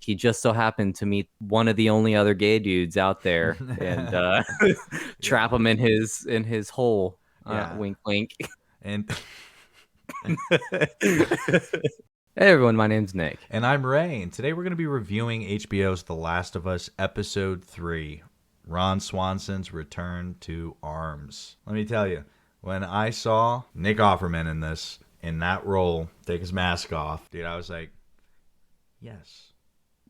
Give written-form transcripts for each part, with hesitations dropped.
he just so happened to meet one of the only other gay dudes out there and trap Yeah. him in his hole. Yeah. Wink, wink. And Hey everyone, my name's Nick. and I'm Ray, and today we're going to be reviewing HBO's The Last of Us episode 3, Ron Swanson's return to arms. Let me tell you, when I saw Nick Offerman in that role, take his mask off, dude, I was like, yes.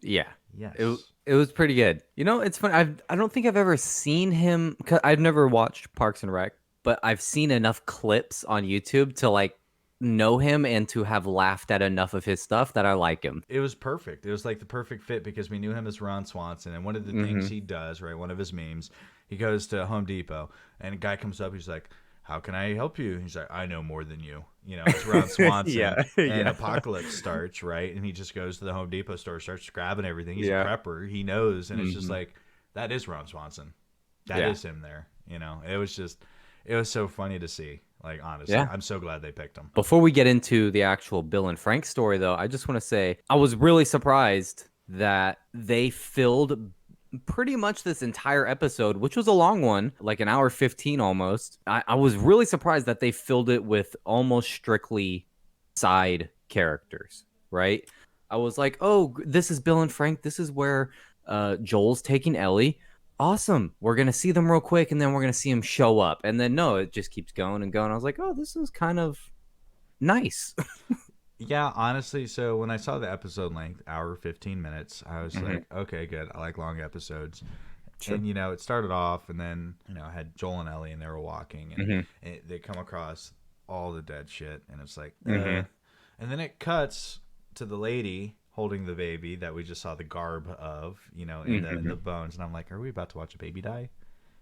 Yeah, it Yes. it was pretty good. You know, it's fun. I don't think I've ever seen him. 'Cause I've never watched Parks and Rec, but I've seen enough clips on YouTube to like know him and to have laughed at enough of his stuff that I like him. It was perfect. It was like the perfect fit because we knew him as Ron Swanson, and one of the things Hmm. he does, right, one of his memes, he goes to Home Depot, and a guy comes up, he's like, "How can I help you?" He's like, "I know more than you." You know, it's Ron Swanson, Yeah, and yeah, Apocalypse starts, right, and he just goes to the Home Depot store, starts grabbing everything. He's a yeah. prepper, he knows, and it's just Hmm. like, that is Ron Swanson. That Yeah, is him there. You know, it was so funny to see. Like honestly, yeah. I'm so glad they picked him. Before we get into the actual Bill and Frank story, though, I just want to say I was really surprised that they filled pretty much this entire episode, which was a long one, like an hour 15 almost. I was really surprised that they filled it with almost strictly side characters, right? I was like, oh, this is Bill and Frank. This is where Joel's taking Ellie. Awesome. We're going to see them real quick and then we're going to see him show up. And then, no, it just keeps going and going. I was like, oh, this is kind of nice. Yeah, honestly, so when I saw the episode length, hour 15 minutes, I was Hmm. like, okay, good. I like long episodes. Sure. And it started off and then, I had Joel and Ellie and they were walking and Hmm. they come across all the dead shit and it's like, Hmm. and then it cuts to the lady holding the baby that we just saw the garb of, in the Hmm. bones and I'm like, are we about to watch a baby die?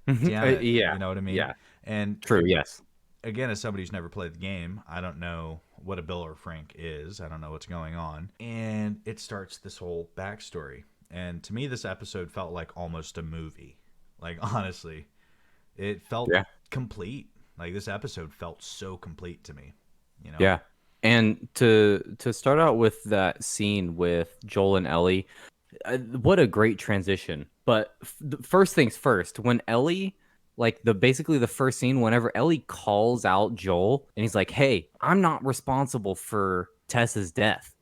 Damn it. Yeah. You know what I mean? Yeah. And True. Yes. again, as somebody who's never played the game, I don't know what a Bill or Frank is. I don't know what's going on. And it starts this whole backstory. And to me, this episode felt like almost a movie. Like, honestly, it felt Yeah. complete. Like, this episode felt so complete to me, you know? Yeah. And to start out with that scene with Joel and Ellie, what a great transition. But first things first, when Ellie, like the basically the first scene, whenever Ellie calls out Joel and he's like, "Hey, I'm not responsible for Tessa's death.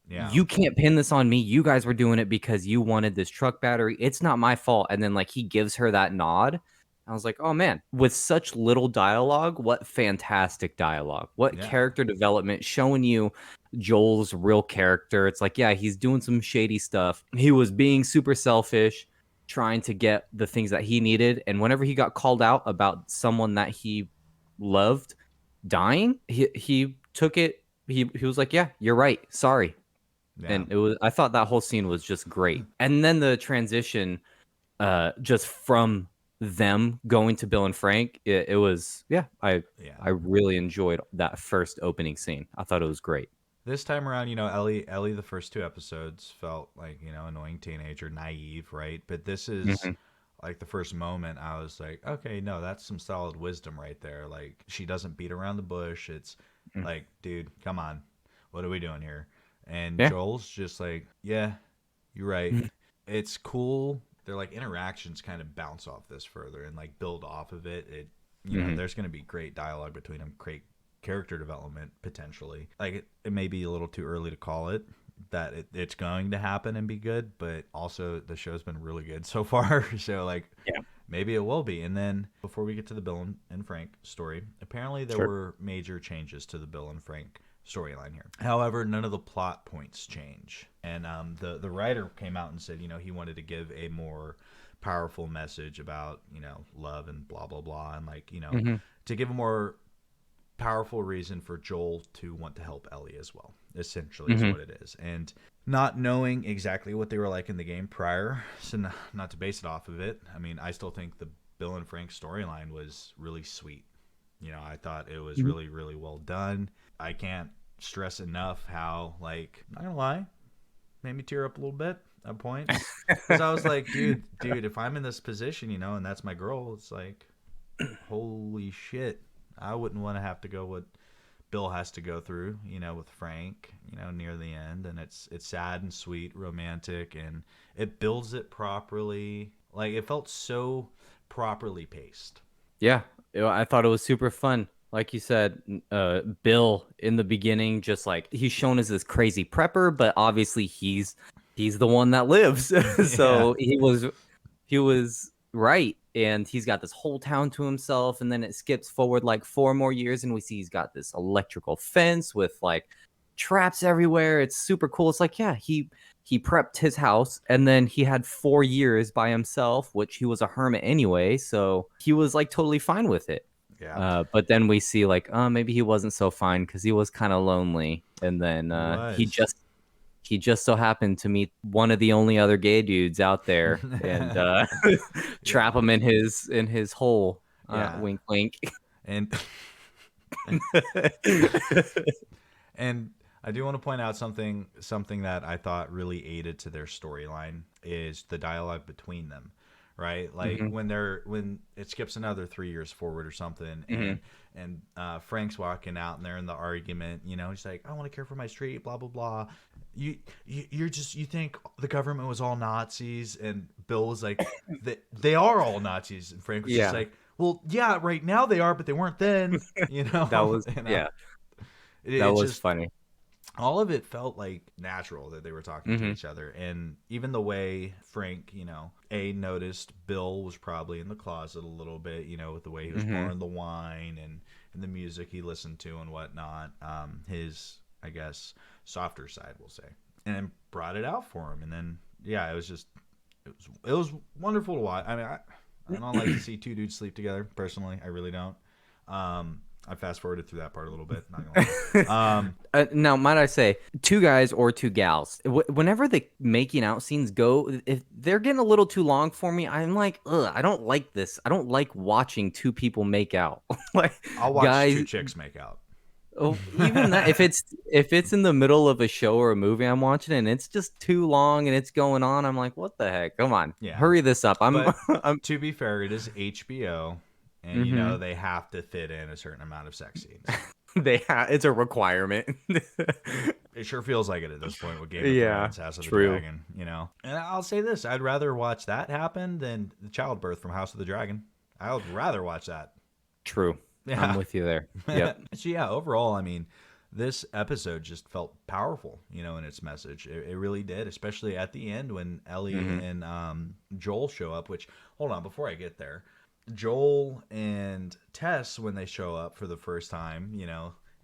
Yeah. You can't pin this on me. You guys were doing it because you wanted this truck battery. It's not my fault." And then like he gives her that nod. I was like, "Oh man, with such little dialogue, what fantastic dialogue. What Yeah. character development showing you Joel's real character. It's like, yeah, he's doing some shady stuff. He was being super selfish, trying to get the things that he needed, and whenever he got called out about someone that he loved dying, he took it he was like, "Yeah, you're right. Sorry." Yeah. And it was I thought that whole scene was just great. And then the transition just from them going to Bill and Frank, it was yeah, Yeah. I really enjoyed that first opening scene. I thought it was great. This time around, Ellie, the first two episodes felt like, annoying teenager, naive, right? But this is Hmm. like the first moment I was like, okay, no, that's some solid wisdom right there. Like, she doesn't beat around the bush. It's like, dude, come on. What are we doing here? And Yeah. Joel's just like, yeah, you're right. It's cool. Their like interactions kind of bounce off this further and like build off of it. Hmm. There's going to be great dialogue between them, great character development potentially. Like it may be a little too early to call it that it's going to happen and be good, but also the show's been really good so far. So like Yeah. maybe it will be. And then before we get to the Bill and Frank story, apparently there Sure. were major changes to the Bill and Frank storyline here. However, none of the plot points change. And the writer came out and said, he wanted to give a more powerful message about love and blah blah blah, and like Hmm. to give a more powerful reason for Joel to want to help Ellie as well. Essentially, is Hmm. what it is. And not knowing exactly what they were like in the game prior, so not to base it off of it. I mean, I still think the Bill and Frank storyline was really sweet. I thought it was really, really well done. I can't stress enough how, like, not gonna lie, made me tear up a little bit at points. Because I was like, dude, if I'm in this position, and that's my girl, it's like, holy shit. I wouldn't want to have to go with Bill has to go through, with Frank, near the end, and it's sad and sweet, romantic, and it builds it properly. Like it felt so properly paced. Yeah, I thought it was super fun. Like you said, Bill in the beginning, just like he's shown as this crazy prepper, but obviously he's the one that lives. Yeah, So he was right, and he's got this whole town to himself. And then it skips forward like 4 more years, and we see he's got this electrical fence with like traps everywhere. It's super cool. It's like, yeah, he prepped his house, and then he had 4 years by himself, which he was a hermit anyway, so he was like totally fine with it. yeah, But then we see like, maybe he wasn't so fine because he was kind of lonely, and then he he was. just so happened to meet one of the only other gay dudes out there, and trap Yeah, him in his hole. yeah, Wink, wink. and and I do want to point out something that I thought really aided to their storyline is the dialogue between them, right? Like Hmm. when it skips another 3 years forward or something, Hmm. and Frank's walking out and they're in the argument. He's like, I want to care for my street, blah blah blah. You think the government was all Nazis, and Bill was like, they are all Nazis, and Frank was just Yeah, like, well, yeah, right now they are, but they weren't then. You that know, was yeah, that it's was just funny. all of it felt like natural that they were talking to Hmm. each other. And even the way Frank, A, noticed Bill was probably in the closet a little bit, with the way he was Hmm. pouring the wine and the music he listened to and whatnot. His, I guess, softer side, we'll say. And brought it out for him. And then, yeah, it was wonderful to watch. I mean, I don't like to see two dudes sleep together, personally. I really don't. I fast forwarded through that part a little bit, not gonna lie. Now, might I say, two guys or two gals, whenever the making out scenes go, if they're getting a little too long for me, I'm like, ugh, I don't like this. I don't like watching two people make out. Like, I'll watch two guys, chicks make out. oh, even that, if it's in the middle of a show or a movie I'm watching and it's just too long and it's going on, I'm like, what the heck? Come on, Yeah. hurry this up. I'm, But I'm. to be fair, it is HBO, and Hmm. they have to fit in a certain amount of sex scenes. It's a requirement. It sure feels like it at this point with Game of Yeah, Thrones, House of the true. Dragon. And I'll say this: I'd rather watch that happen than the childbirth from House of the Dragon. I would rather watch that. True. I'm Yeah. with you there. Yep. So yeah, overall, I mean, this episode just felt powerful, in its message. It really did, especially at the end when Ellie Hmm. and Joel show up. Which, hold on, before I get there, Joel and Tess, when they show up for the first time,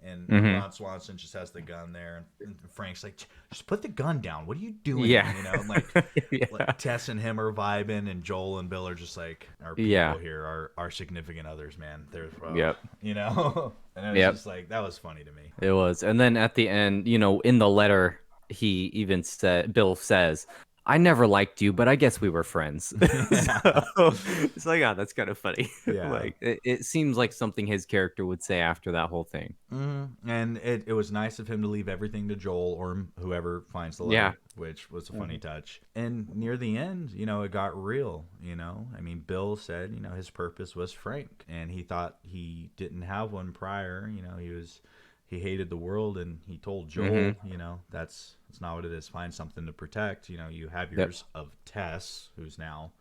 and Hmm. Ron Swanson just has the gun there, and Frank's like, just put the gun down. What are you doing? Yeah. And like Yeah. Tess and him are vibing, and Joel and Bill are just like, our Yeah. people here, our significant others, man. They're, Yep. and it was Yep. just like, that was funny to me. It was. And then at the end, in the letter, he even said, Bill says, I never liked you, but I guess we were friends. Yeah. So it's like, oh, that's kind of funny. Yeah. Like, it seems like something his character would say after that whole thing. And it was nice of him to leave everything to Joel or whoever finds the Yeah. letter, which was a funny touch. And near the end, it got real. I mean, Bill said, his purpose was Frank, and he thought he didn't have one prior. He hated the world, and he told Hmm. Joel, that's not what it is. Find something to protect. You have Yep. yours of Tess, who's now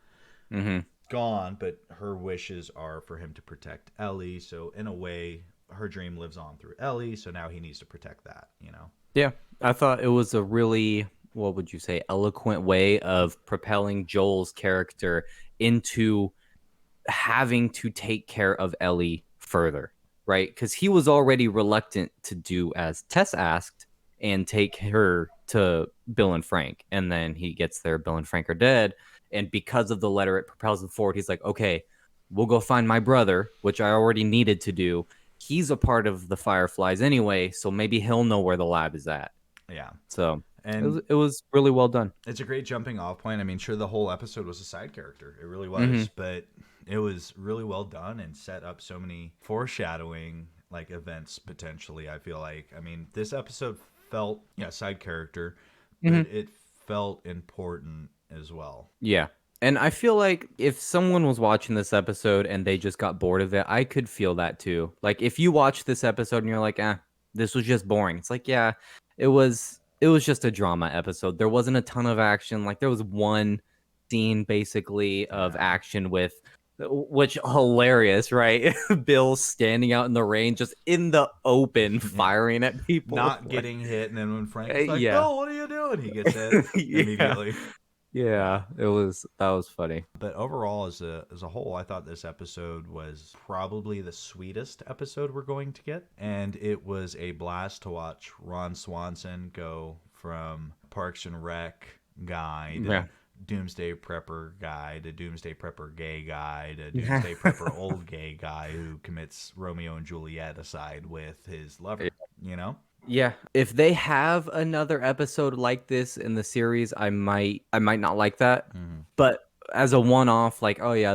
Hmm. gone, but her wishes are for him to protect Ellie. So in a way, her dream lives on through Ellie. So now he needs to protect that. Yeah. I thought it was a really, what would you say, eloquent way of propelling Joel's character into having to take care of Ellie further, right? Because he was already reluctant to do as Tess asked and take her to Bill and Frank. And then he gets there, Bill and Frank are dead. And because of the letter, it propels him forward. He's like, okay, we'll go find my brother, which I already needed to do. He's a part of the Fireflies anyway, so maybe he'll know where the lab is at. Yeah. So it was, And it was really well done. it's a great jumping off point. I mean, sure, the whole episode was a side character. It really Hmm. was. But it was really well done and set up so many foreshadowing like events potentially. I feel like. I mean, this episode felt, yeah, side character, but Hmm. it felt important as well. Yeah. And I feel like if someone was watching this episode and they just got bored of it, I could feel that too. Like if you watch this episode and you're like, this was just boring. It's like, yeah, it was just a drama episode. There wasn't a ton of action. Like there was one scene basically of Yeah. action with which hilarious, right? Bill standing out in the rain just in the open Yeah. firing at people. Not Like getting hit, and then when Frank is like, yeah. "Bill, what are you doing?" He gets hit Yeah. immediately. Yeah. Yeah, it was that was funny. But overall, as a whole, I thought this episode was probably the sweetest episode we're going to get, and it was a blast to watch Ron Swanson go from Parks and Rec guy to Yeah. Doomsday Prepper guy to Doomsday Prepper gay guy to Doomsday Prepper old gay guy who commits Romeo and Juliet aside with his lover. You know? Yeah, if they have another episode like this in the series, I might not like that. Mm-hmm. But as a one-off, like, oh yeah,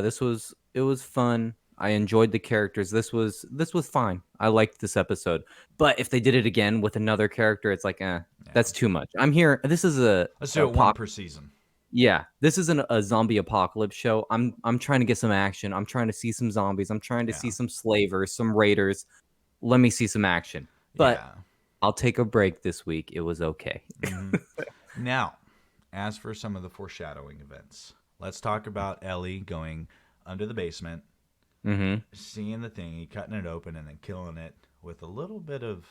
it was fun. I enjoyed the characters. This was fine. I liked this episode. But if they did it again with another character, it's like, Yeah. that's too much. I'm here. This is Let's do a it one pop. per season. Yeah, this isn't a zombie apocalypse show. I'm trying to get some action. I'm trying to see some zombies. I'm trying to see Yeah. some slavers, some raiders. Let me see some action. But Yeah. I'll take a break this week. It was okay. Mm-hmm. Now, as for some of the foreshadowing events, let's talk about Ellie going under the basement, Mm-hmm. seeing the thingy, cutting it open, and then killing it with a little bit of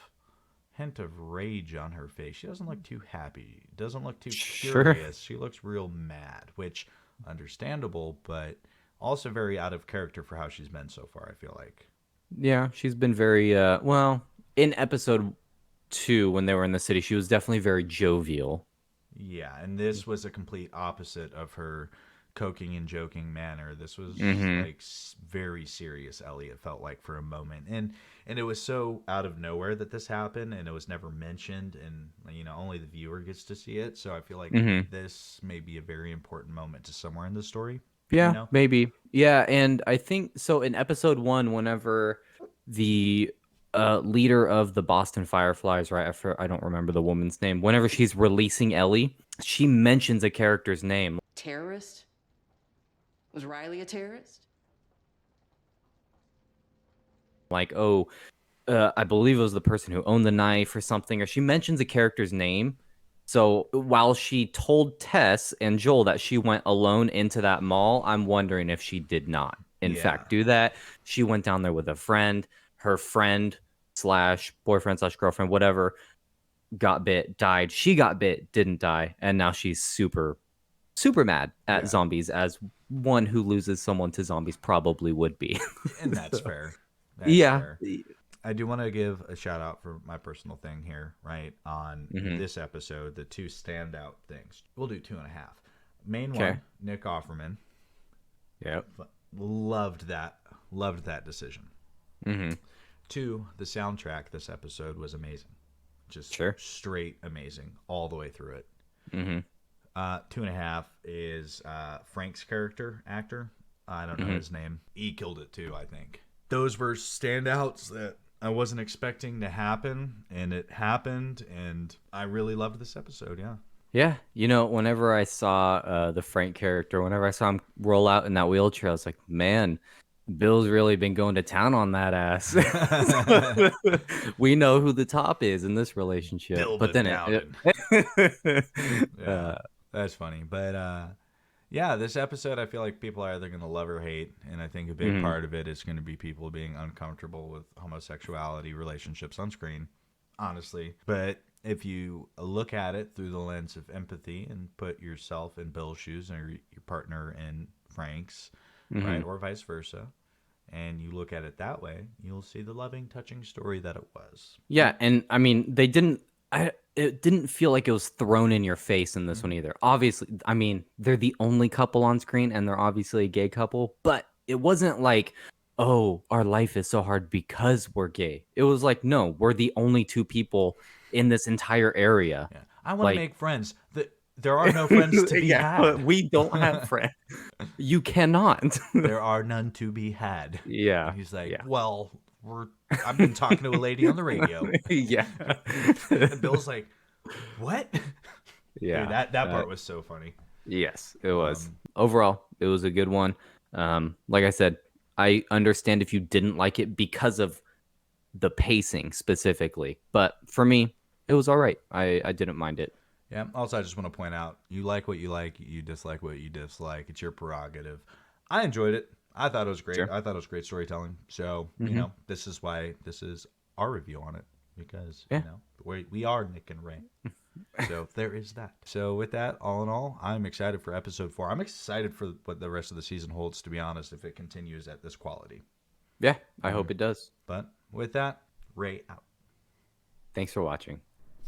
hint of rage on her face. She doesn't look too happy. Doesn't look too Sure. curious. She looks real mad, which understandable, but also very out of character for how she's been so far, I feel like. Yeah, she's been very well, in episode 2 when they were in the city, she was definitely very jovial. Yeah, and this was a complete opposite of her coking and joking manner. This was Mm-hmm. like very serious Ellie, it felt like for a moment. And it was so out of nowhere that this happened, and it was never mentioned, and only the viewer gets to see it. So I feel like Mm-hmm. this may be a very important moment to somewhere in the story, you Yeah, know? maybe. Yeah, and I think so in episode 1 whenever the leader of the Boston Fireflies, right? I don't remember the woman's name. Whenever she's releasing Ellie, she mentions a character's name. Terrorist? Was Riley a terrorist? Like, oh, I believe it was the person who owned the knife or something, or she mentions a character's name. So while she told Tess and Joel that she went alone into that mall, I'm wondering if she did not, in Yeah. fact, do that. She went down there with a friend. Her friend slash boyfriend slash girlfriend, whatever, got bit, died. She got bit, didn't die, and now she's super, super mad at Yeah. zombies, as one who loses someone to zombies probably would be. And that's fair. That's Yeah. fair. I do want to give a shout out for my personal thing here, right? On Mhm. this episode, the two standout things. We'll do 2.5. Main Okay. one, Nick Offerman. Yep. Loved that. Loved that decision. Mm-hmm. 2, the soundtrack this episode was amazing. Just Sure. straight amazing all the way through it. Mm-hmm. 2.5 is Frank's character, actor. I don't know Mhm. his name. He killed it too, I think. Those were standouts that I wasn't expecting to happen, and it happened, and I really loved this episode, yeah. Yeah, whenever I saw the Frank character, whenever I saw him roll out in that wheelchair, I was like, man, Bill's really been going to town on that ass. We know who the top is in this relationship, Bill but the then Yeah, that's funny. But yeah, this episode, I feel like people are either going to love or hate, and I think a big Mhm. part of it is going to be people being uncomfortable with homosexuality relationships on screen, honestly. But if you look at it through the lens of empathy and put yourself in Bill's shoes or your partner in Frank's, right, Mhm. or vice versa, and you look at it that way, you'll see the loving, touching story that it was. Yeah, and I mean, it didn't feel like it was thrown in your face in this one either. Obviously, I mean, they're the only couple on screen and they're obviously a gay couple, but it wasn't like, oh, our life is so hard because we're gay. It was like, no, we're the only two people in this entire area. Yeah, I want to Like, make friends. There are no friends to be yeah, but had. we don't have friends. You cannot. There are none to be had. Yeah. And he's like, Yeah. well, I've been talking to a lady on the radio. Yeah. And Bill's like, what? Yeah. Dude, that part was so funny. Yes, it was. Overall, it was a good one. Like I said, I understand if you didn't like it because of the pacing specifically. But for me, it was all right. I didn't mind it. Yeah. Also, I just want to point out, you like what you like, you dislike what you dislike. It's your prerogative. I enjoyed it. I thought it was great. Sure. I thought it was great storytelling. So, you know, this is why this is our review on it, because, Yeah. you know, we are Nick and Ray. So there is that. So with that, all in all, I'm excited for episode 4. I'm excited for what the rest of the season holds, to be honest, if it continues at this quality. Yeah, I hope it does. But with that, Ray out. Thanks for watching.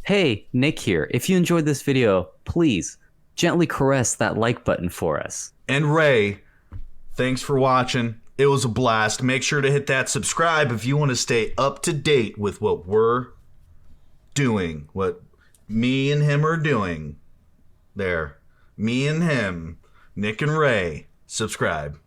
Hey, Nick here. If you enjoyed this video, please gently caress that like button for us. And Ray, thanks for watching. It was a blast. Make sure to hit that subscribe if you want to stay up to date with what we're doing, what me and him are doing. There. Me and him, Nick and Ray. Subscribe.